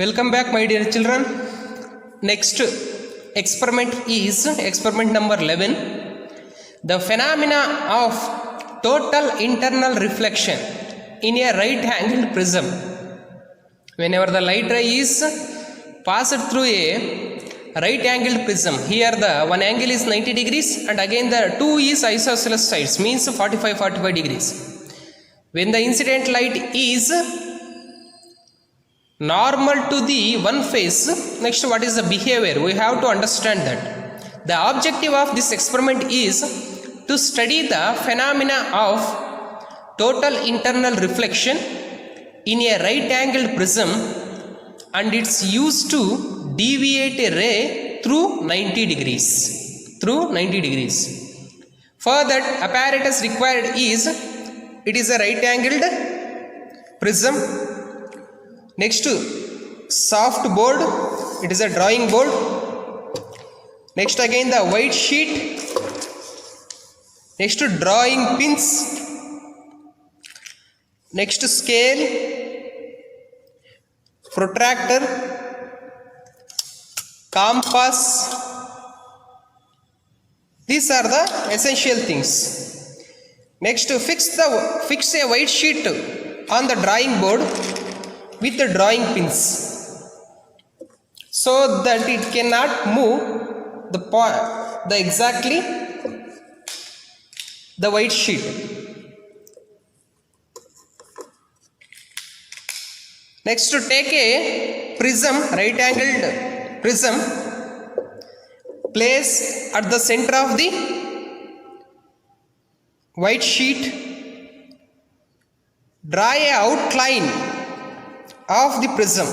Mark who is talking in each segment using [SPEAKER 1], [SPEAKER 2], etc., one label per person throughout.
[SPEAKER 1] Welcome back, my dear children. Next experiment is experiment number 11. The phenomena of total internal reflection in a right angled prism. Whenever the light ray is passed through a right angled prism, here the one angle is 90 degrees and again the two is isosceles sides, means 45 degrees. When the incident light is normal to the one face, next what is the behavior? We have to understand that. The objective of this experiment is to study the phenomena of total internal reflection in a right angled prism, and it's used to deviate a ray through 90 degrees. For that apparatus required is, it is a right angled prism. Next, soft board, it is a drawing board. Next again the white sheet. Next drawing pins. Next scale, protractor, compass. These are the essential things. Next, fix a white sheet on the drawing board with the drawing pins so that it cannot move exactly the white sheet. Next, to take a prism, right angled prism, place at the center of the white sheet, draw a outline of the prism.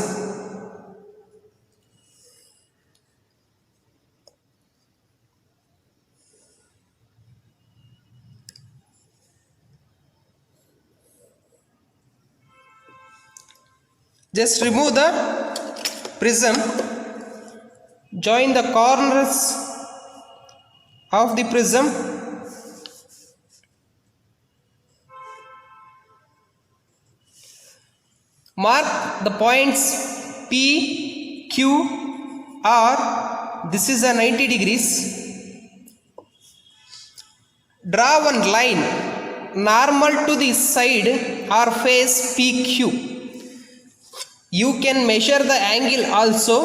[SPEAKER 1] Just remove the prism, join the corners of the prism, mark the points P, Q, R. This is a 90 degrees. Draw one line normal to the side or face PQ. You can measure the angle also,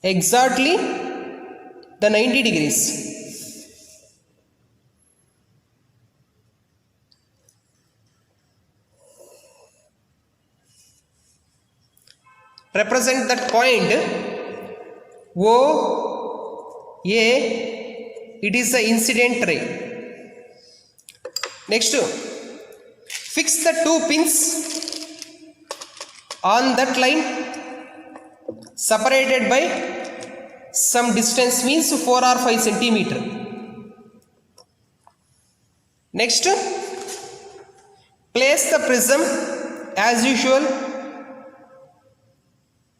[SPEAKER 1] exactly the 90 degrees. Represent that point O, A, it is the incident ray. Next, fix the two pins on that line, separated by some distance, means 4 or 5 centimeter. Next, place the prism as usual.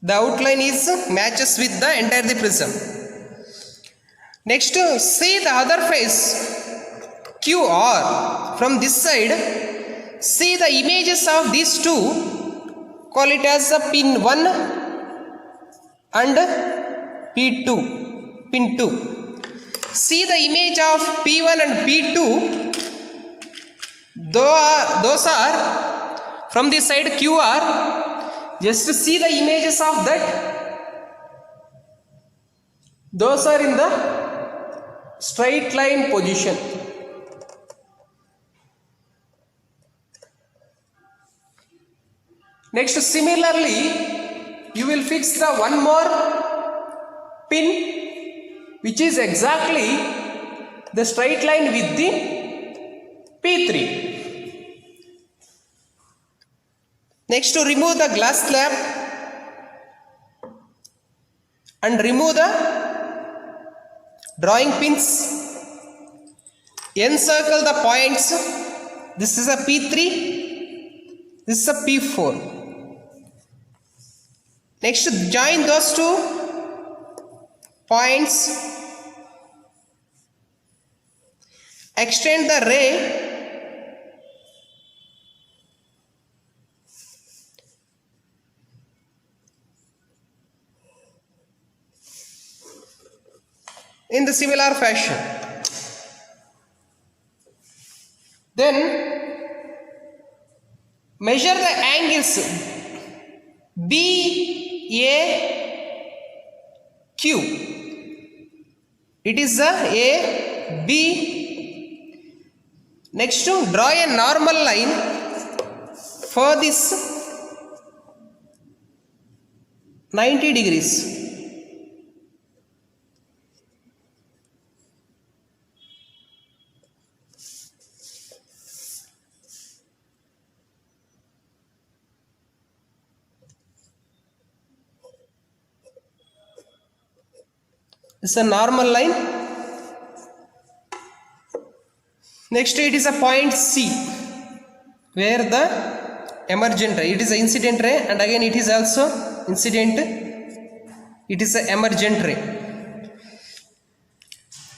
[SPEAKER 1] The outline is matches with the entire the prism. Next, see the other face QR from this side. See the images of these two. Call it as a pin 1 and pin 2. See the image of P1 and P2. Those are from the side QR. Just to see the images of that. Those are in the straight line position. Next, similarly, you will fix the one more pin which is exactly the straight line with the P3. Next, to remove the glass slab and remove the drawing pins. Encircle the points. This is a P3, this is a P4. Next, join those two points. Extend the ray in the similar fashion. Then measure the angles BAQ. It is the AB. Next, draw a normal line for this 90 degrees. It's a normal line. Next, it is a point C, where the emergent ray, it is an incident ray, and again it is also incident, it is an emergent ray.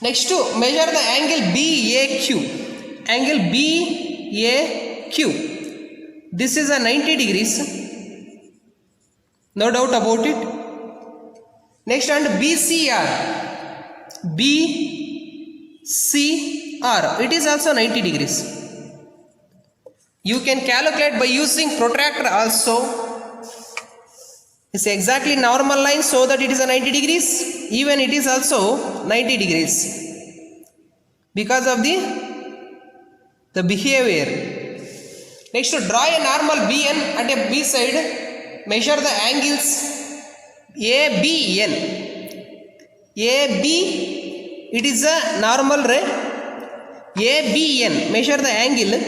[SPEAKER 1] Next, to measure the angle BAQ. Angle BAQ, this is a 90 degrees, no doubt about it. Next, and BCR, BCR, it is also 90 degrees. You can calculate by using protractor also. It's exactly normal line, so that it is a 90 degrees. Even it is also 90 degrees because of the behavior. Next, to draw a normal BN at a B side. Measure the angles ABN. AB, it is a normal ray. ABN, measure the angle.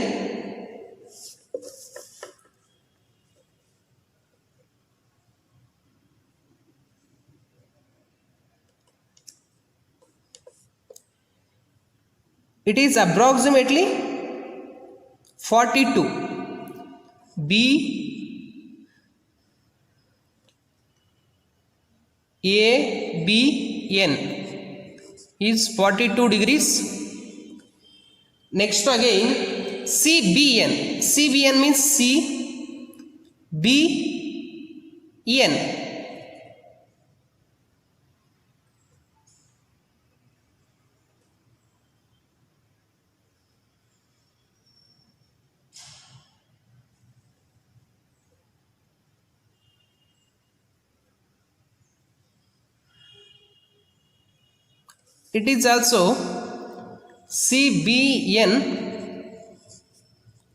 [SPEAKER 1] It is approximately 42. ABN is 42 degrees. Next, again CBN. CBN means CBN. It is also CBN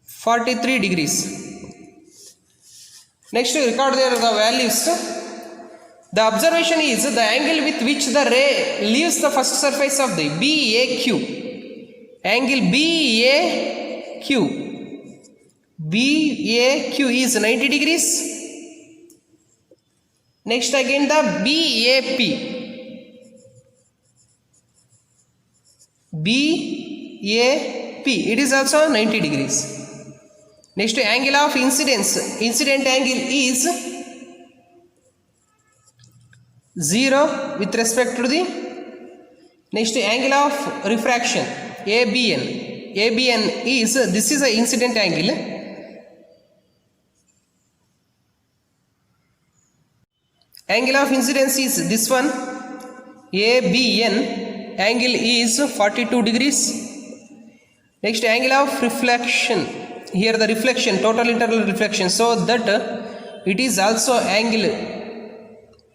[SPEAKER 1] 43 degrees. Next, to record there the values. The observation is the angle with which the ray leaves the first surface of the BAQ. Angle BAQ is 90 degrees. Next, again the BAP. BAP, it is also 90 degrees. Next, angle of incidence. Incident angle is 0 with respect to the. Next, angle of refraction ABN. ABN is, this is an incident angle. Angle of incidence is this one. ABN angle is 42 degrees. Next, angle of reflection. Here the reflection, total internal reflection, so that it is also angle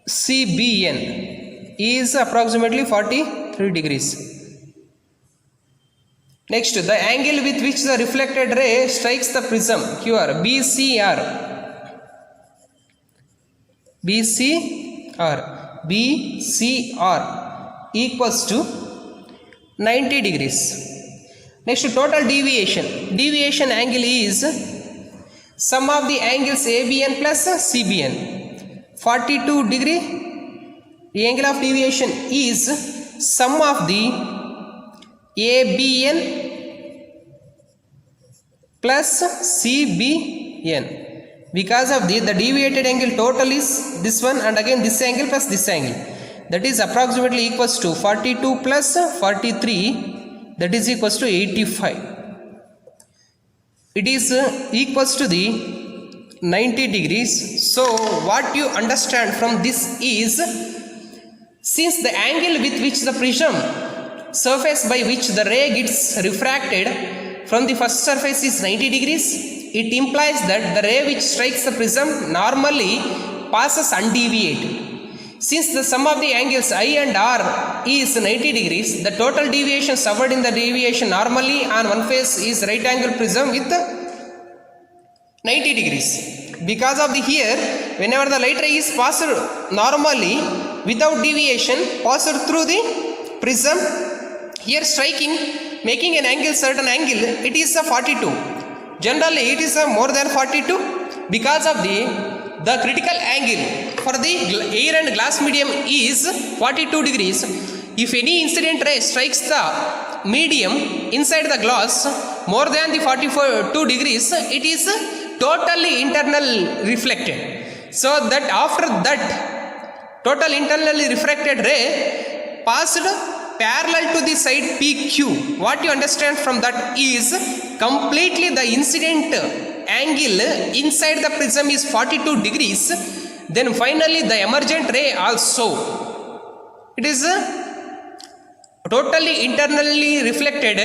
[SPEAKER 1] CBN is approximately 43 degrees. Next, the angle with which the reflected ray strikes the prism QR BCR. BCR equals to 90 degrees. Next, total deviation. Deviation angle is sum of the angles ABN plus CBN. 42 degree. The angle of deviation is sum of the ABN plus CBN. Because of the deviated angle total is this one, and again this angle plus this angle. That is approximately equals to 42 plus 43, that is equals to 85. It is equals to the 90 degrees. So what you understand from this is Since the angle with which the prism surface by which the ray gets refracted from the first surface is 90 degrees, it implies that the ray which strikes the prism normally passes undeviated. Since the sum of the angles I and R is 90 degrees, the total deviation suffered in the deviation normally on one face is right angle prism with 90 degrees. Because of the here, whenever the light ray is passed normally without deviation, passed through the prism, here striking, making an angle, certain angle, it is a 42. Generally, it is a more than 42 because of the critical angle for the air and glass medium is 42 degrees. If any incident ray strikes the medium inside the glass more than the 42 degrees, it is totally internal reflected. So that after that total internally refracted ray passed parallel to the side PQ. What you understand from that is completely the incident angle inside the prism is 42 degrees. Then finally the emergent ray also, it is totally internally reflected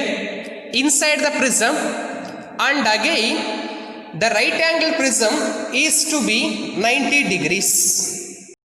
[SPEAKER 1] inside the prism, and again the right angle prism is to be 90 degrees.